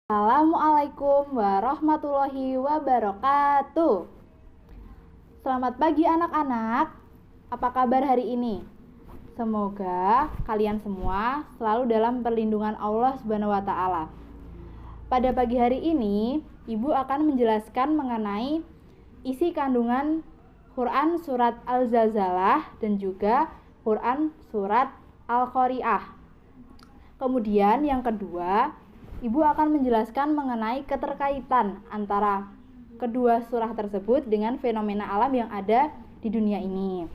Assalamualaikum warahmatullahi wabarakatuh. Selamat pagi anak-anak. Apa kabar hari ini? Semoga kalian semua selalu dalam perlindungan Allah Subhanahu wa taala. Pada pagi hari ini, Ibu akan menjelaskan mengenai isi kandungan Quran surat Al-Zalzalah dan juga Quran surat Al-Qari'ah. Kemudian yang kedua, Ibu akan menjelaskan mengenai keterkaitan antara kedua surah tersebut dengan fenomena alam yang ada di dunia ini.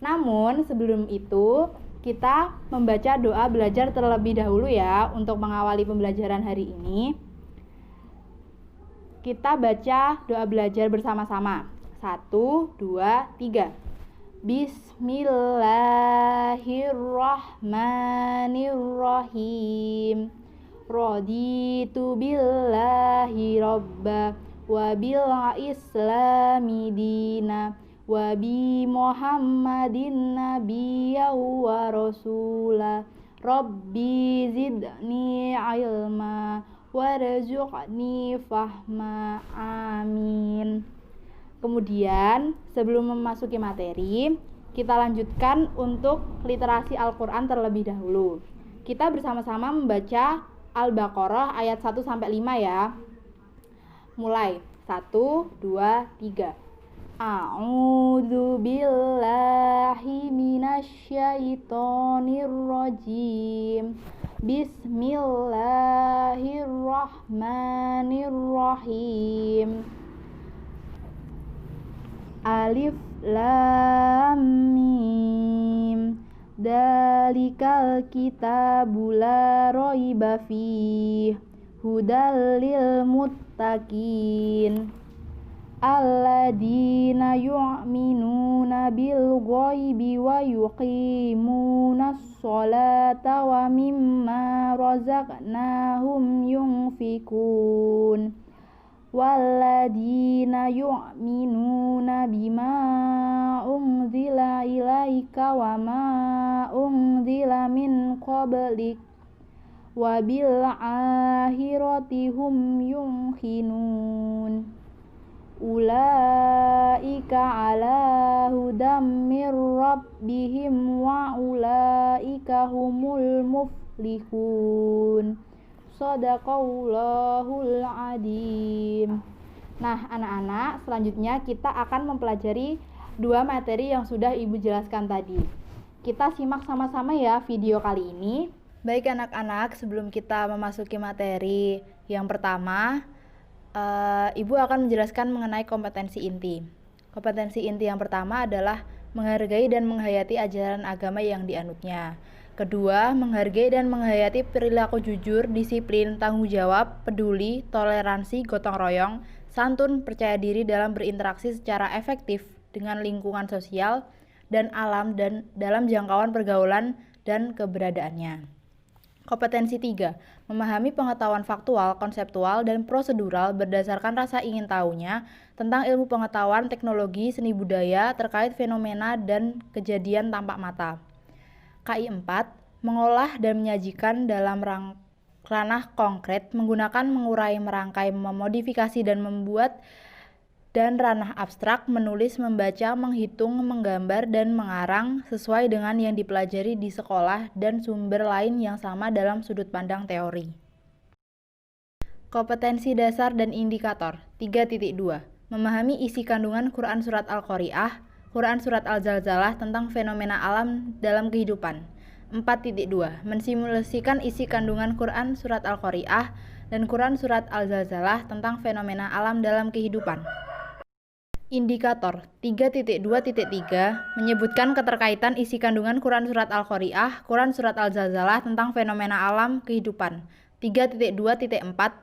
Namun sebelum itu, kita membaca doa belajar terlebih dahulu ya untuk mengawali pembelajaran hari ini. Kita baca doa belajar bersama-sama. 1, 2, 3. Bismillahirrahmanirrahim. Raditu billahi robba wa bil islami dina wa bi muhammadin nabiyya wa rasula rabbi zidni ilma warzuqni fahma. Amin. Kemudian sebelum memasuki materi, kita lanjutkan untuk literasi Al-Quran terlebih dahulu. Kita bersama-sama membaca Al-Baqarah ayat 1-5 ya. Mulai. 1, 2, 3. A'udzu billahi minasyaitonir rajim. Bismillahirrahmanirrahim. Alif lam mim. Dalikal kitabu la raiba fih hudal lil muttaqin alladzina yu'minuna bil ghaibi wa yuqimunas sholata wa mimma razaqnahum yunfikun walladzina yu'minuna bima unzila ilaika wa ma unzila min qablik wa bil akhirati hum yuqinun ulaika ala hudam mir rabbihim wa ulaika humul muflihun. Shadaqallahul adzim. Nah, anak-anak, selanjutnya kita akan mempelajari dua materi yang sudah Ibu jelaskan tadi. Kita simak sama-sama ya video kali ini. Baik anak-anak, sebelum kita memasuki materi yang pertama, Ibu akan menjelaskan mengenai kompetensi inti. Kompetensi inti yang pertama adalah menghargai dan menghayati ajaran agama yang dianutnya. Kedua, menghargai dan menghayati perilaku jujur, disiplin, tanggung jawab, peduli, toleransi, gotong royong, santun, percaya diri dalam berinteraksi secara efektif dengan lingkungan sosial dan alam dan dalam jangkauan pergaulan dan keberadaannya. Kompetensi 3, memahami pengetahuan faktual, konseptual, dan prosedural berdasarkan rasa ingin tahunya tentang ilmu pengetahuan, teknologi, seni budaya terkait fenomena dan kejadian tampak mata. KI 4, mengolah dan menyajikan dalam ranah konkret menggunakan mengurai, merangkai, memodifikasi, dan membuat dan ranah abstrak, menulis, membaca, menghitung, menggambar, dan mengarang sesuai dengan yang dipelajari di sekolah dan sumber lain yang sama dalam sudut pandang teori. Kompetensi dasar dan indikator 3.2, memahami isi kandungan Quran surat Al-Qari'ah, Quran surat Al-Zalzalah tentang fenomena alam dalam kehidupan. 4.2, mensimulasikan isi kandungan Quran surat Al-Qari'ah dan Quran surat Al-Zalzalah tentang fenomena alam dalam kehidupan. Indikator 3.2.3, menyebutkan keterkaitan isi kandungan Quran surat Al-Qari'ah, Quran surat Al-Zalzalah tentang fenomena alam kehidupan. 3.2.4,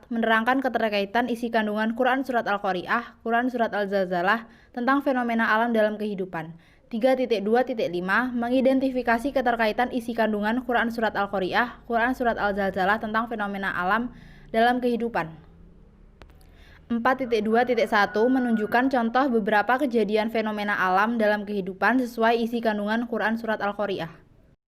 menerangkan keterkaitan isi kandungan Quran surat Al-Qari'ah, Quran surat Al-Zalzalah tentang fenomena alam dalam kehidupan. 3.2.5, mengidentifikasi keterkaitan isi kandungan Quran surat Al-Qari'ah, Quran surat Al-Zalzalah tentang fenomena alam dalam kehidupan. 4.2.1, menunjukkan contoh beberapa kejadian fenomena alam dalam kehidupan sesuai isi kandungan Quran surat Al-Qari'ah.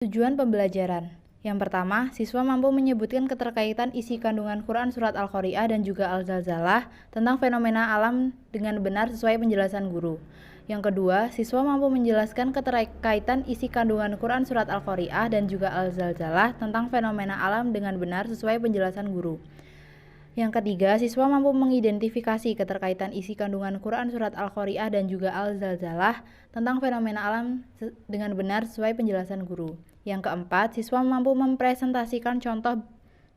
Tujuan pembelajaran. Yang pertama, siswa mampu menyebutkan keterkaitan isi kandungan Quran Surat Al-Qari'ah dan juga Al-Zalzalah tentang fenomena alam dengan benar sesuai penjelasan guru. Yang kedua, siswa mampu menjelaskan keterkaitan isi kandungan Quran Surat Al-Qari'ah dan juga Al-Zalzalah tentang fenomena alam dengan benar sesuai penjelasan guru. Yang ketiga, siswa mampu mengidentifikasi keterkaitan isi kandungan Quran Surat Al-Qari'ah dan juga Al-Zalzalah tentang fenomena alam dengan benar sesuai penjelasan guru. Yang keempat, siswa mampu mempresentasikan contoh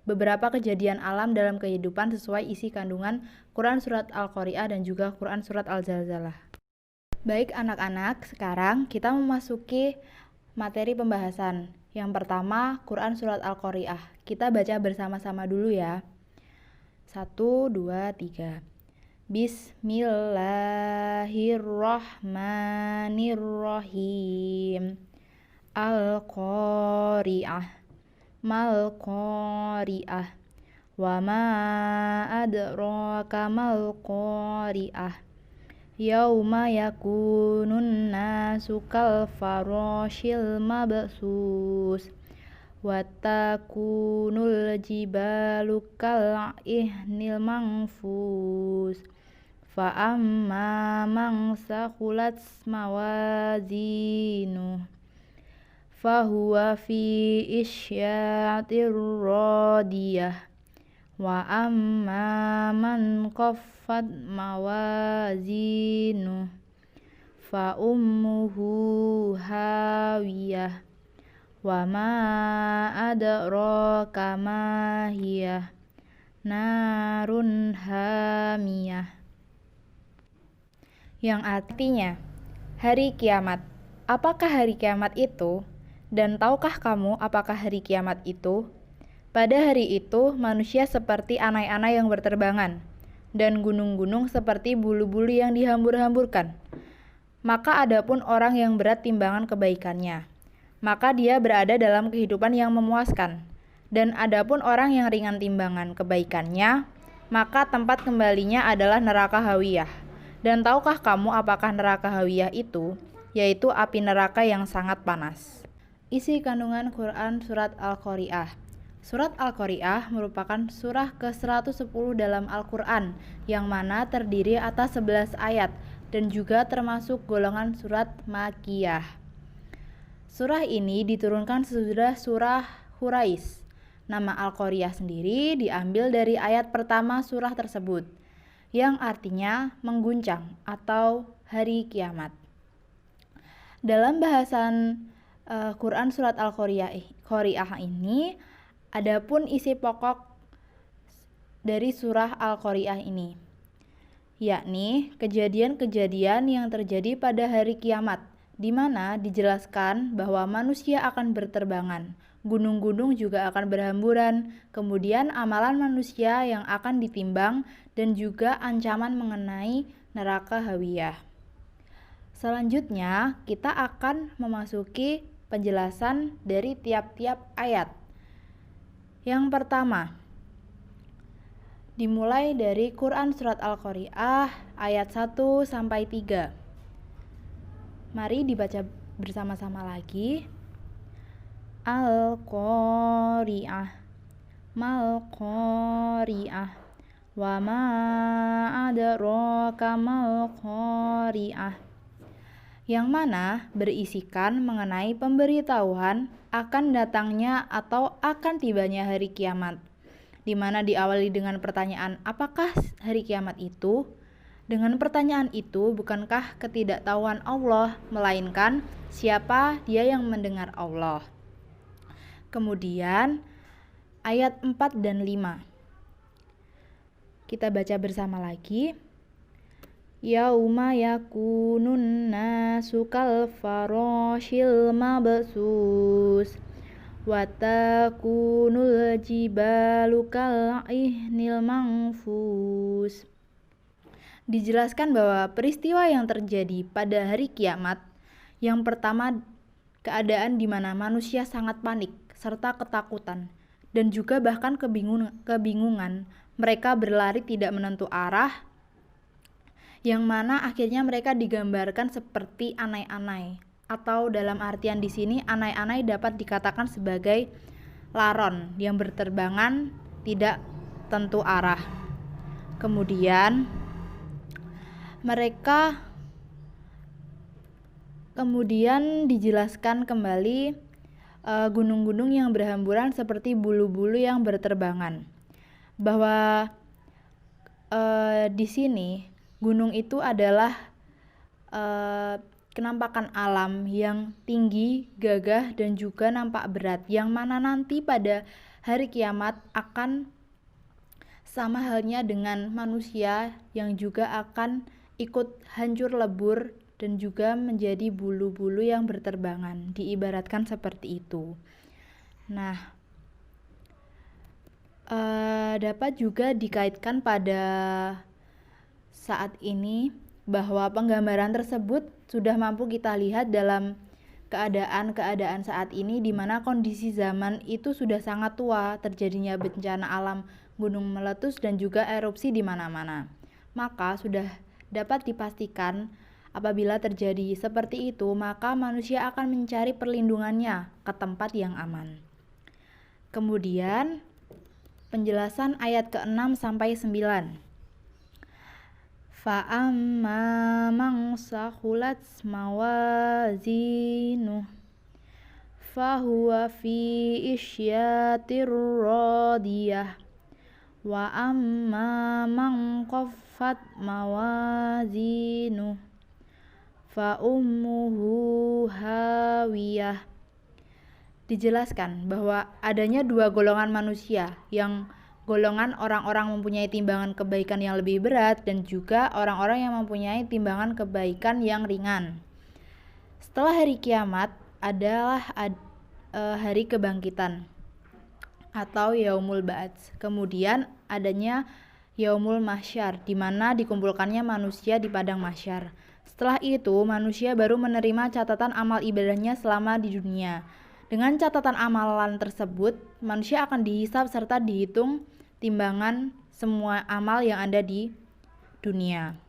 beberapa kejadian alam dalam kehidupan sesuai isi kandungan Quran Surat Al-Qari'ah dan juga Quran Surat Al-Zalzalah. Baik anak-anak, sekarang kita memasuki materi pembahasan. Yang pertama, Quran Surat Al-Qari'ah. Kita baca bersama-sama dulu ya. 1, 2, 3. Bismillahirrahmanirrahim. Al-Qari'ah. Mal-Qari'ah. Wa ma adraka mal-Qari'ah. Yauma yakunun nasu kal farashil mabsus. Wa takunul jibalu kal ihnil manfus. Fa amma man saqulat mawazinu fahuwa fi isyatir radiyah. Wa amma man khaffat mawazinu fa ummuhu hawiyah. Wa ma adraka ma hiyah narun hamiyah. Yang artinya hari kiamat. Apakah hari kiamat itu? Dan tahukah kamu apakah hari kiamat itu? Pada hari itu, manusia seperti anai-anai yang berterbangan, dan gunung-gunung seperti bulu-bulu yang dihambur-hamburkan. Maka adapun orang yang berat timbangan kebaikannya, maka dia berada dalam kehidupan yang memuaskan. Dan adapun orang yang ringan timbangan kebaikannya, maka tempat kembalinya adalah neraka hawiyah. Dan tahukah kamu apakah neraka hawiyah itu? Yaitu api neraka yang sangat panas. Isi kandungan Quran Surat Al-Qari'ah. Surat Al-Qari'ah merupakan surah ke-110 dalam Al-Quran, yang mana terdiri atas 11 ayat, dan juga termasuk golongan surat Makkiyah. Surah ini diturunkan sesudah surah Hurais. Nama Al-Qari'ah sendiri diambil dari ayat pertama surah tersebut, yang artinya mengguncang atau hari kiamat. Dalam bahasan Quran Surat Al-Qari'ah ini, adapun isi pokok dari surah Al-Qari'ah ini, yakni kejadian-kejadian yang terjadi pada hari kiamat, di mana dijelaskan bahwa manusia akan berterbangan, gunung-gunung juga akan berhamburan, kemudian amalan manusia yang akan ditimbang, dan juga ancaman mengenai neraka hawiyah. Selanjutnya, kita akan memasuki penjelasan dari tiap-tiap ayat. Yang pertama, dimulai dari Quran Surat Al-Qari'ah ayat 1 sampai 3. Mari dibaca bersama-sama lagi. Al-Qari'ah, Mal-Qari'ah, Wa ma adraka mal-Qari'ah. Yang mana berisikan mengenai pemberitahuan akan datangnya atau akan tibanya hari kiamat, di mana diawali dengan pertanyaan, apakah hari kiamat itu? Dengan pertanyaan itu, bukankah ketidaktahuan Allah, melainkan siapa dia yang mendengar Allah. Kemudian ayat 4 dan 5 kita baca bersama lagi. Yauma yakunun nasu kal farashil mabsus wa takunul jibalu kal ihnil manfus. Dijelaskan bahwa peristiwa yang terjadi pada hari kiamat, yang pertama keadaan di mana manusia sangat panik serta ketakutan, dan juga bahkan kebingungan. Mereka berlari tidak menentu arah, yang mana akhirnya mereka digambarkan seperti anai-anai, atau dalam artian di sini anai-anai dapat dikatakan sebagai laron yang berterbangan tidak tentu arah. Kemudian dijelaskan kembali gunung-gunung yang berhamburan seperti bulu-bulu yang berterbangan. Bahwa di sini gunung itu adalah kenampakan alam yang tinggi, gagah, dan juga nampak berat, yang mana nanti pada hari kiamat akan sama halnya dengan manusia yang juga akan ikut hancur lebur dan juga menjadi bulu-bulu yang berterbangan, diibaratkan seperti itu. Nah, dapat juga dikaitkan pada saat ini bahwa penggambaran tersebut sudah mampu kita lihat dalam keadaan saat ini, di mana kondisi zaman itu sudah sangat tua, terjadinya bencana alam, gunung meletus dan juga erupsi di mana-mana. Maka sudah dapat dipastikan apabila terjadi seperti itu, maka manusia akan mencari perlindungannya ke tempat yang aman. Kemudian penjelasan ayat ke-6 sampai 9. Fa'amma man sakhulat mawazinuh fahuwa fi isyatir radiyah wa amma man khaffat mawazinuh fa ummuhu hawiyah. Dijelaskan bahwa adanya dua golongan manusia, yang golongan orang-orang mempunyai timbangan kebaikan yang lebih berat dan juga orang-orang yang mempunyai timbangan kebaikan yang ringan. Setelah hari kiamat adalah hari kebangkitan atau yaumul ba'ats. Kemudian adanya yaumul mahsyar, di mana dikumpulkannya manusia di padang mahsyar. Setelah itu manusia baru menerima catatan amal ibadahnya selama di dunia. Dengan catatan amalan tersebut, manusia akan dihisab serta dihitung timbangan semua amal yang ada di dunia.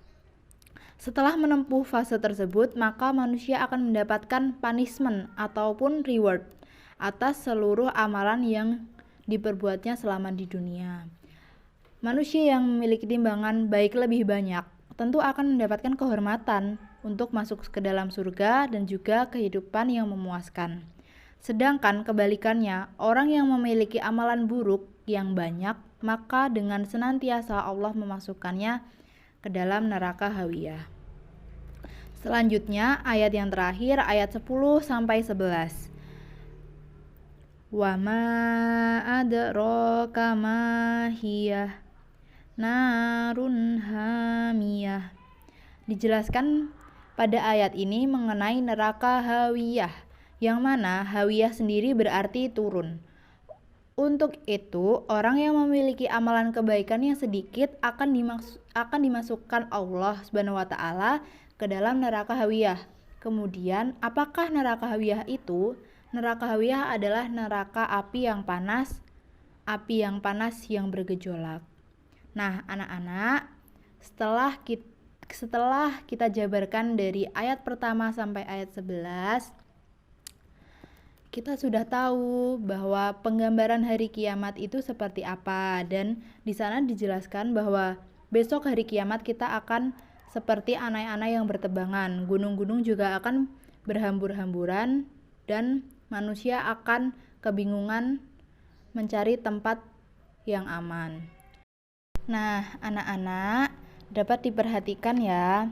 Setelah menempuh fase tersebut, maka manusia akan mendapatkan punishment ataupun reward atas seluruh amalan yang diperbuatnya selama di dunia. Manusia yang memiliki timbangan baik lebih banyak tentu akan mendapatkan kehormatan untuk masuk ke dalam surga dan juga kehidupan yang memuaskan. Sedangkan kebalikannya, orang yang memiliki amalan buruk yang banyak, maka dengan senantiasa Allah memasukkannya ke dalam neraka hawiyah. Selanjutnya, ayat yang terakhir, ayat 10 sampai 11. Wa ma adraka ma hiyah narun hamiyah. Dijelaskan pada ayat ini mengenai neraka hawiyah, yang mana hawiyah sendiri berarti turun. Untuk itu, orang yang memiliki amalan kebaikan yang sedikit akan dimasukkan Allah Subhanahu wa taala ke dalam neraka hawiyah. Kemudian, apakah neraka hawiyah itu? Neraka hawiyah adalah neraka api yang panas yang bergejolak. Nah, anak-anak, setelah kita jabarkan dari ayat pertama sampai ayat 11, kita sudah tahu bahwa penggambaran hari kiamat itu seperti apa, dan di sana dijelaskan bahwa besok hari kiamat kita akan seperti anai-anai yang bertebangan, gunung-gunung juga akan berhambur-hamburan, dan manusia akan kebingungan mencari tempat yang aman. Nah, anak-anak, dapat diperhatikan ya,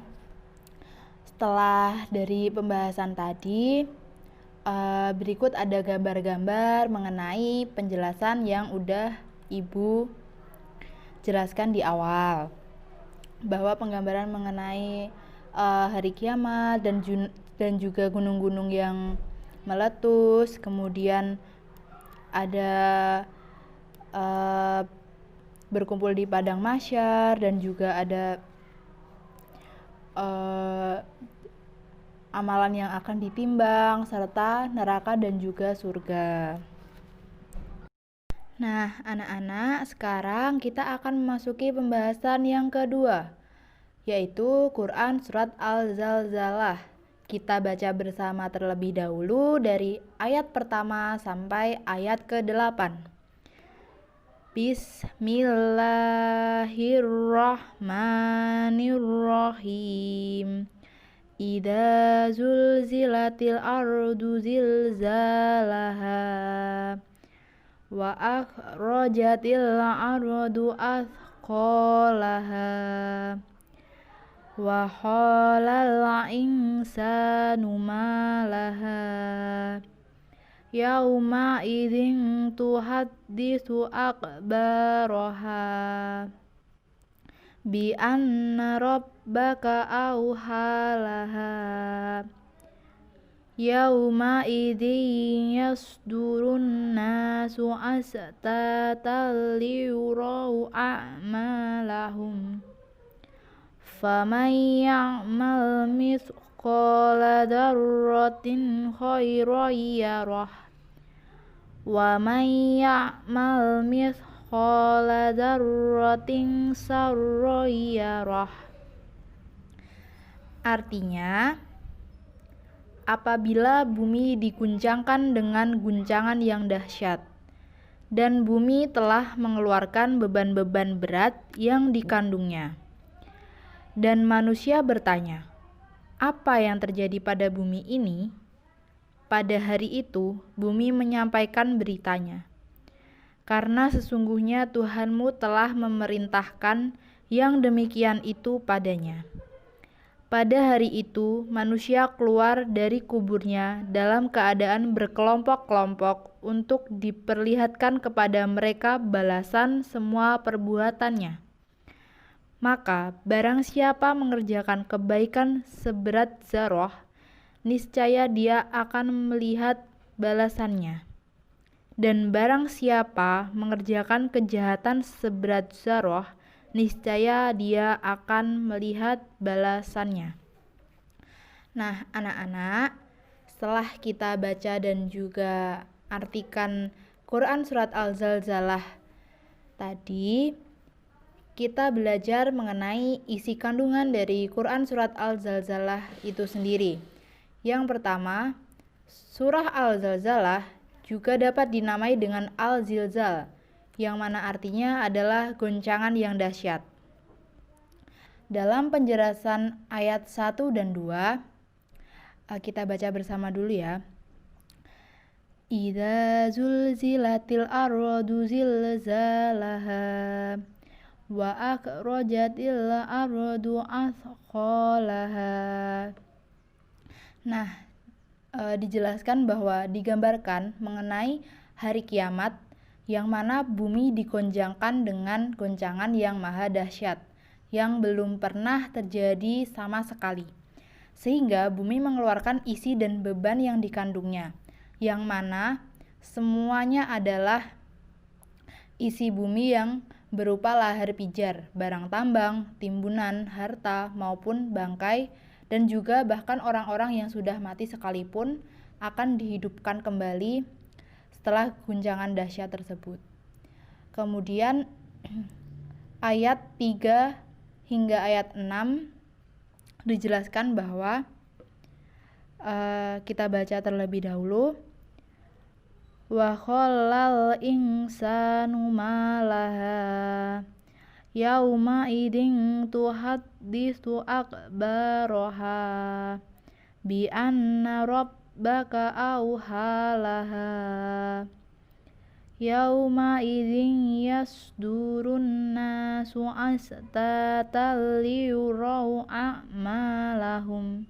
setelah dari pembahasan tadi, berikut ada gambar-gambar mengenai penjelasan yang udah Ibu jelaskan di awal, bahwa penggambaran mengenai hari kiamat dan juga gunung-gunung yang meletus, kemudian ada berkumpul di padang mahsyar, dan juga ada amalan yang akan ditimbang, serta neraka dan juga surga. Nah, anak-anak, sekarang kita akan memasuki pembahasan yang kedua, yaitu Quran Surat Al-Zalzalah, Kita baca bersama terlebih dahulu dari ayat pertama sampai ayat ke-8. Bismillahirrahmanirrahim. Idza zulzilatil ardu zilzalaha wa akhrajatil ardu athqalaha wa qalal insanu ma laha yauma idzin tuhaddisu akbaraha bi anna rabbaka awhalaha yauma idzin yasdurun nasu ashtatan liyurau a'malahum faman ya'mal mithqala dzarratin khairan yarah wa man ya'mal mithqala dzarratin syarran yarah. Artinya, apabila bumi diguncangkan dengan guncangan yang dahsyat, dan bumi telah mengeluarkan beban-beban berat yang dikandungnya, dan manusia bertanya, apa yang terjadi pada bumi ini? Pada hari itu, bumi menyampaikan beritanya, karena sesungguhnya Tuhanmu telah memerintahkan yang demikian itu padanya. Pada hari itu, manusia keluar dari kuburnya dalam keadaan berkelompok-kelompok untuk diperlihatkan kepada mereka balasan semua perbuatannya. Maka, barang siapa mengerjakan kebaikan seberat zarah, niscaya dia akan melihat balasannya. Dan barang siapa mengerjakan kejahatan seberat zarah, niscaya dia akan melihat balasannya. Nah, anak-anak, setelah kita baca dan juga artikan Quran Surat Al-Zalzalah tadi, kita belajar mengenai isi kandungan dari Quran Surat Al-Zalzalah itu sendiri. Yang pertama, surah Al-Zalzalah juga dapat dinamai dengan Al-Zilzal, yang mana artinya adalah goncangan yang dahsyat. Dalam penjelasan ayat 1 dan 2, kita baca bersama dulu ya. Idza zulzilatil ardu zilzalaha wa akhrajatil ardu athqalaha. Nah, dijelaskan bahwa digambarkan mengenai hari kiamat yang mana bumi digonjangkan dengan goncangan yang maha dahsyat yang belum pernah terjadi sama sekali, sehingga bumi mengeluarkan isi dan beban yang dikandungnya, yang mana semuanya adalah isi bumi yang berupa lahar pijar, barang tambang, timbunan, harta, maupun bangkai, dan juga bahkan orang-orang yang sudah mati sekalipun akan dihidupkan kembali setelah guncangan dahsyat tersebut. Kemudian ayat 3 hingga ayat 6 dijelaskan bahwa kita baca terlebih dahulu. Wa khalal insanu ma laha yauma idzin tuhaddisu akbaraha bi anna rabbaka awhalaha yauma idzin yasdurun nasu ashtatan liyurau a'malahum.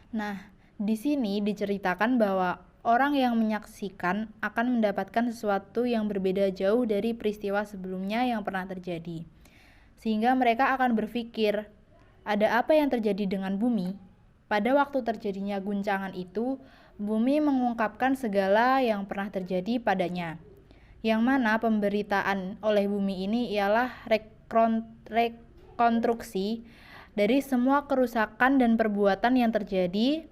Nah, di sini diceritakan bahwa orang yang menyaksikan akan mendapatkan sesuatu yang berbeda jauh dari peristiwa sebelumnya yang pernah terjadi. Sehingga mereka akan berpikir, ada apa yang terjadi dengan bumi? Pada waktu terjadinya guncangan itu, bumi mengungkapkan segala yang pernah terjadi padanya. Yang mana pemberitaan oleh bumi ini ialah rekonstruksi dari semua kerusakan dan perbuatan yang terjadi,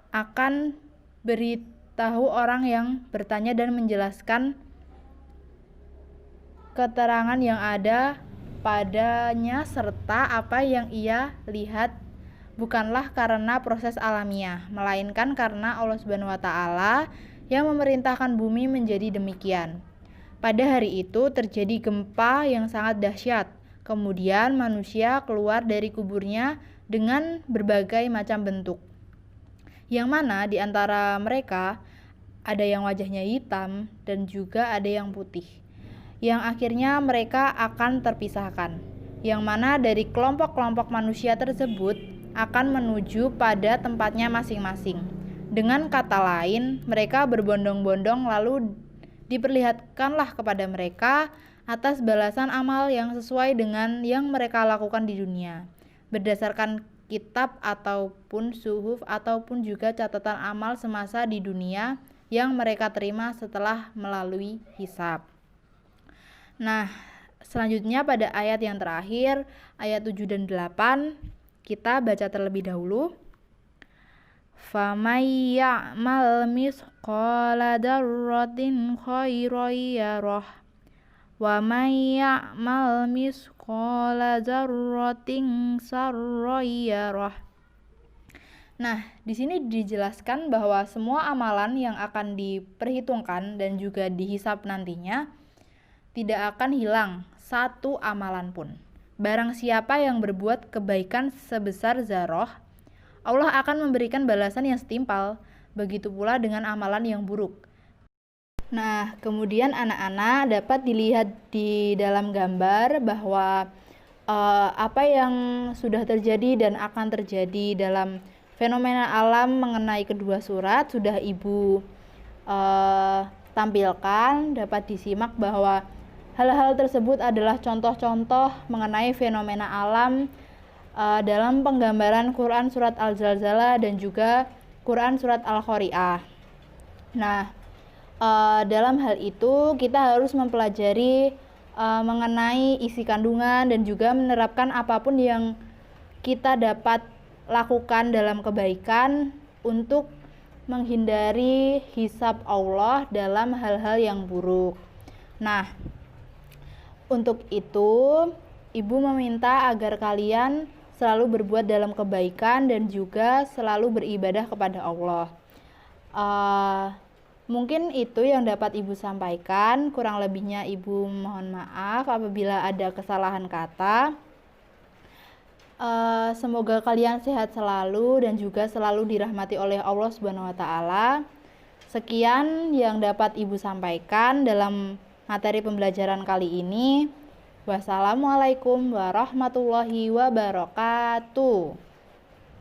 akan beritahu orang yang bertanya dan menjelaskan keterangan yang ada padanya serta apa yang ia lihat bukanlah karena proses alamiah, melainkan karena Allah Subhanahu wa taala yang memerintahkan bumi menjadi demikian. Pada hari itu terjadi gempa yang sangat dahsyat. Kemudian manusia keluar dari kuburnya dengan berbagai macam bentuk. Yang mana di antara mereka ada yang wajahnya hitam dan juga ada yang putih. Yang akhirnya mereka akan terpisahkan. Yang mana dari kelompok-kelompok manusia tersebut akan menuju pada tempatnya masing-masing. Dengan kata lain, mereka berbondong-bondong lalu diperlihatkanlah kepada mereka atas balasan amal yang sesuai dengan yang mereka lakukan di dunia. Berdasarkan kitab ataupun suhuf ataupun juga catatan amal semasa di dunia yang mereka terima setelah melalui hisab. Nah, selanjutnya pada ayat yang terakhir, ayat 7 dan 8, kita baca terlebih dahulu. فَمَن يَعْمَلْ مِثْقَالَ ذَرَّةٍ خَيْرًا يَرَهُ وَمَن يَعْمَلْ مِثْقَالَ ذَرَّةٍ شَرًّا يَرَهُ. Nah, di sini dijelaskan bahwa semua amalan yang akan diperhitungkan dan juga dihisab nantinya tidak akan hilang satu amalan pun. Barang siapa yang berbuat kebaikan sebesar zarah, Allah akan memberikan balasan yang setimpal. Begitu pula dengan amalan yang buruk. Nah, kemudian anak-anak dapat dilihat di dalam gambar bahwa apa yang sudah terjadi dan akan terjadi dalam fenomena alam mengenai kedua surat sudah Ibu tampilkan, dapat disimak bahwa hal-hal tersebut adalah contoh-contoh mengenai fenomena alam dalam penggambaran Quran surat Al-Zalzalah dan juga Quran surat Al-Qari'ah. Nah, dalam hal itu kita harus mempelajari mengenai isi kandungan dan juga menerapkan apapun yang kita dapat lakukan dalam kebaikan untuk menghindari hisab Allah dalam hal-hal yang buruk. Nah, untuk itu Ibu meminta agar kalian selalu berbuat dalam kebaikan dan juga selalu beribadah kepada Allah. Mungkin itu yang dapat Ibu sampaikan. Kurang lebihnya Ibu mohon maaf apabila ada kesalahan kata. Semoga kalian sehat selalu dan juga selalu dirahmati oleh Allah Subhanahu wa taala. Sekian yang dapat Ibu sampaikan dalam materi pembelajaran kali ini. Wassalamualaikum warahmatullahi wabarakatuh.